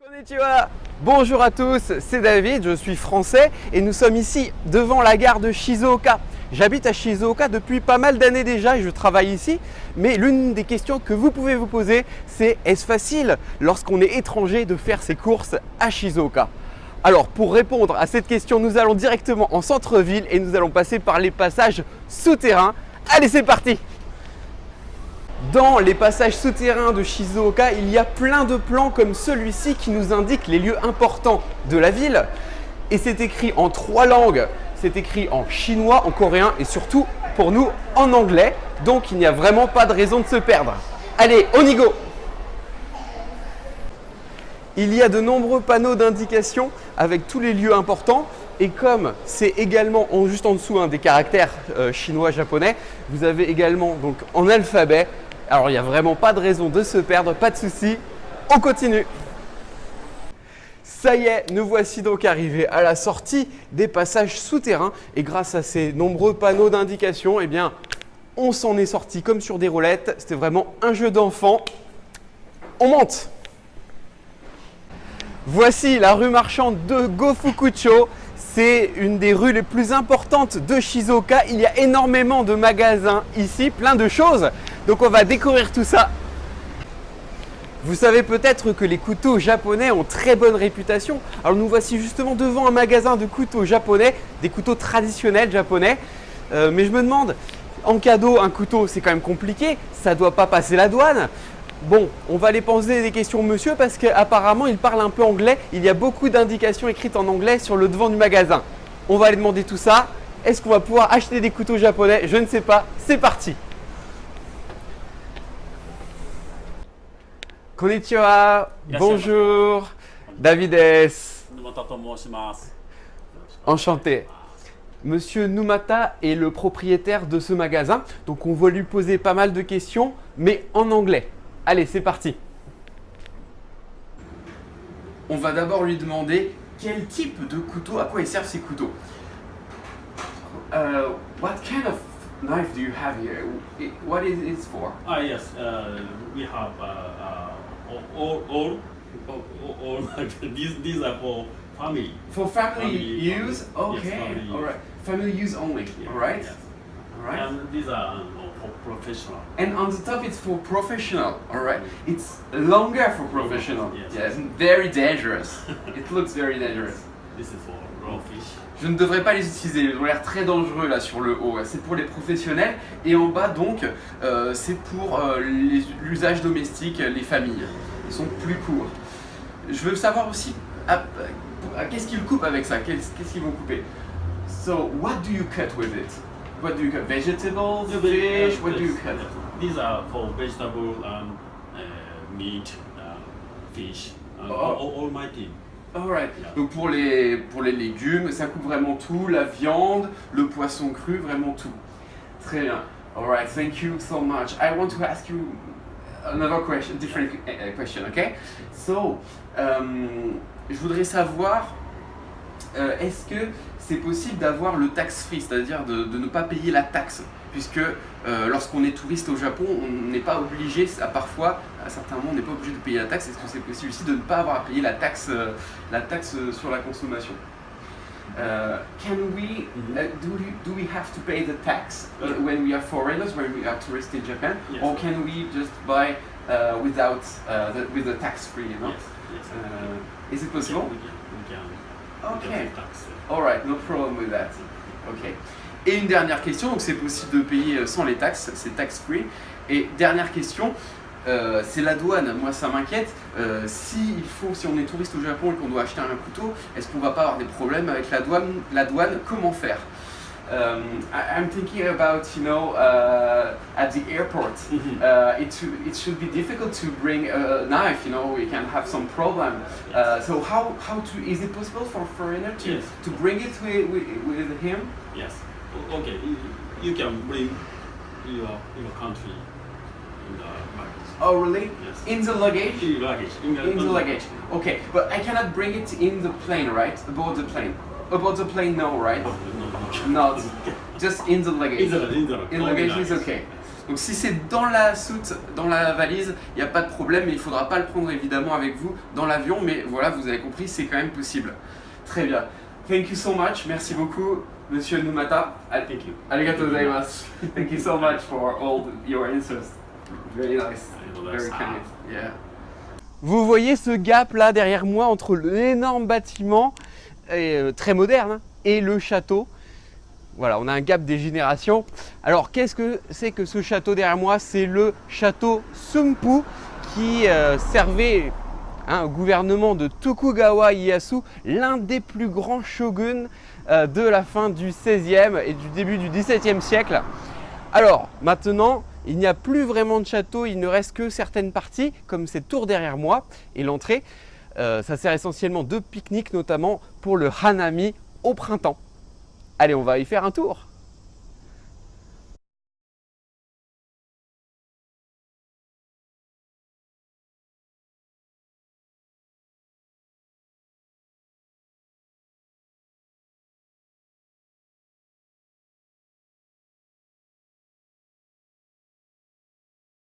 Konnichiwa. Bonjour à tous, c'est David, je suis français et nous sommes ici devant la gare de Shizuoka. J'habite à Shizuoka depuis pas mal d'années déjà et je travaille ici, mais l'une des questions que vous pouvez vous poser, c'est est-ce facile lorsqu'on est étranger de faire ses courses à Shizuoka? Alors pour répondre à cette question, nous allons directement en centre-ville et nous allons passer par les passages souterrains. Allez, c'est parti! Dans les passages souterrains de Shizuoka, il y a plein de plans comme celui-ci qui nous indiquent les lieux importants de la ville. Et c'est écrit en 3 langues. C'est écrit en chinois, en coréen et surtout pour nous en anglais. Donc il n'y a vraiment pas de raison de se perdre. Allez, on y go! Il y a de nombreux panneaux d'indication avec tous les lieux importants. Et comme c'est également juste en dessous des caractères chinois-japonais, vous avez également donc en alphabet. Alors il n'y a vraiment pas de raison de se perdre, pas de souci, on continue. Ça y est, nous voici donc arrivés à la sortie des passages souterrains et grâce à ces nombreux panneaux d'indication, eh bien, on s'en est sorti comme sur des roulettes. C'était vraiment un jeu d'enfant. On monte. Voici la rue marchande de Gofukucho. C'est une des rues les plus importantes de Shizuoka. Il y a énormément de magasins ici, plein de choses. Donc on va découvrir tout ça. Vous savez peut-être que les couteaux japonais ont très bonne réputation. Alors nous voici justement devant un magasin de couteaux japonais, des couteaux traditionnels japonais. Mais je me demande, en cadeau, un couteau, c'est quand même compliqué. Ça ne doit pas passer la douane. Bon, on va aller poser des questions au monsieur parce qu'apparemment il parle un peu anglais. Il y a beaucoup d'indications écrites en anglais sur le devant du magasin. On va aller demander tout ça. Est-ce qu'on va pouvoir acheter des couteaux japonais? Je ne sais pas. C'est parti. Konnichiwa. Bonjour. David S. Enchanté. Monsieur Numata est le propriétaire de ce magasin. Donc on va lui poser pas mal de questions, mais en anglais. Allez, c'est parti. On va d'abord lui demander quel type de couteau, à quoi ils servent ces couteaux. What kind of knife do you have here? What is it for? Yes, we have all these are for family. For family use? Okay, Yes, family all right. Family use only, all right? Yes. All right. And these are for professional. And on the top it's for professional, all right? It's longer for professional. Yes. Yes, very dangerous. It looks very dangerous. This is for raw fish. Je ne devrais pas les utiliser, ils ont l'air très dangereux là sur le haut. C'est pour les professionnels et en bas donc c'est pour l'usage domestique, les familles. Ils sont plus courts. Je veux savoir aussi qu'est-ce qu'ils coupent avec ça, qu'est-ce qu'ils vont couper. So what do you cut with it? What do you cut? Vegetables, fish, what do you cut? These are for vegetable and meat, fish, and Oh. all my team. Alright. Yeah. Donc pour les légumes, ça coupe vraiment tout, la viande, le poisson cru, vraiment tout. Très bien. Alright, thank you so much. I want to ask you another question, different question, okay? So, je voudrais savoir, est-ce que c'est possible d'avoir le tax-free, c'est-à-dire de ne pas payer la taxe, puisque lorsqu'on est touriste au Japon, on n'est pas obligé, parfois, à certains moments, on n'est pas obligé de payer la taxe. Est-ce que c'est possible aussi de ne pas avoir à payer la taxe sur la consommation? Can we do we have to pay the tax when we are foreigners, when we are tourists in Japan, Yes. or can we just buy without with the tax free? You know? Yes, yes. Is it possible? We can Okay. tax. Alright, no problem with that. Ok. Et une dernière question, donc c'est possible de payer sans les taxes, c'est tax free. Et dernière question, c'est la douane. Moi ça m'inquiète. Si on est touriste au Japon et qu'on doit acheter un couteau, est-ce qu'on va pas avoir des problèmes avec la douane, comment faire? I'm thinking about, at the airport, it should be difficult to bring a knife, we can have some problem. So is it possible for a foreigner Yes. to bring it with him? Yes. Okay. You can bring your country in the luggage. Oh really? Yes. In the luggage? In luggage. In the luggage. Okay, but I cannot bring it in the plane, right? Aboard the plane. Aboard the plane, no, right? No. Not. Just in the luggage. In the luggage. In luggage is okay. Donc si c'est dans la soute, dans la valise, il n'y a pas de problème, mais il ne faudra pas le prendre évidemment avec vous dans l'avion, mais voilà, vous avez compris, c'est quand même possible. Très bien. Thank you so much. Merci beaucoup, Monsieur Numata. Thank you. Arigatou gozaimasu. Thank you so much for all your answers. Very nice. Very kind. Yeah. Vous voyez ce gap là derrière moi entre l'énorme bâtiment très moderne et le château. Voilà, on a un gap des générations. Alors qu'est-ce que c'est que ce château derrière moi? C'est le château Sumpu qui servait au gouvernement de Tokugawa Ieyasu, l'un des plus grands shoguns de la fin du XVIe et du début du XVIIe siècle. Alors maintenant, il n'y a plus vraiment de château, il ne reste que certaines parties, comme cette tour derrière moi et l'entrée. Ça sert essentiellement de pique-nique, notamment pour le hanami au printemps. Allez, on va y faire un tour.